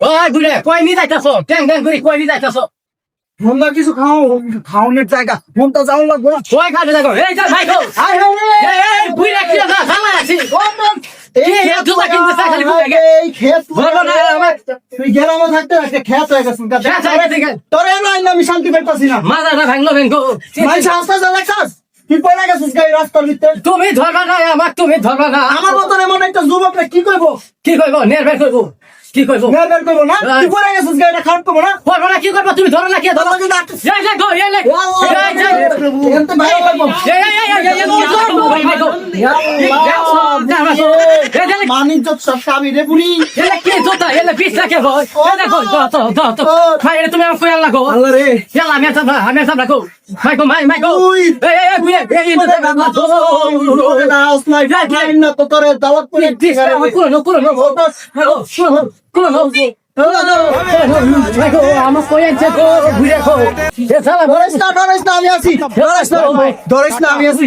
ওই বুড়ে কই নি যাইতাছো ট্যাং ট্যাং করে কই নি যাইতাছো তোমরা কিছু খাওয়ানোর জায়গা মনটা যাও লাগবো না কই খাবে যাগো এই যা ভাই গো এই বুড়ে কি না খালা আছি এই তুই কিন্তু খালি বুড়ে এই খেত বলো না আমার তুই গ্রামে থাকতে একটা খেত হয়ে গেছে তোরে নাই আমি শান্তি পাইতাছি না মাথাটা ভাঙলো ভেঙ্গো মাই রাস্তা চালাচ্ছাস তুই পয়লা গেছিস গাই রাস্তার ভিতরে তুমি ধরবা না আমার তুমি ধরবা না আমার মতন এমন একটা যুবকরা কি করবো কি করবো নির্ভর করবো কি করবো বের করবো না তুই পয়লা গেছিস গাইটা খারাপ করবো না করবো না কি করবো তুমি ধরো না কি ধরো যাই যাই গো এই লে এনতে ভাই করবো মানিজ্য সব আমি রে বুড়ি তুমি আমার কোয়াল লাগো আল্লাহ রে আমি সব রাখো মাইকো মাইকো না তো তোরে দাওয়াত করে আমার কোয়াচ্ছে গো ঘুরে খো ধরিস না আমি আছি ধরিস না আমি আছি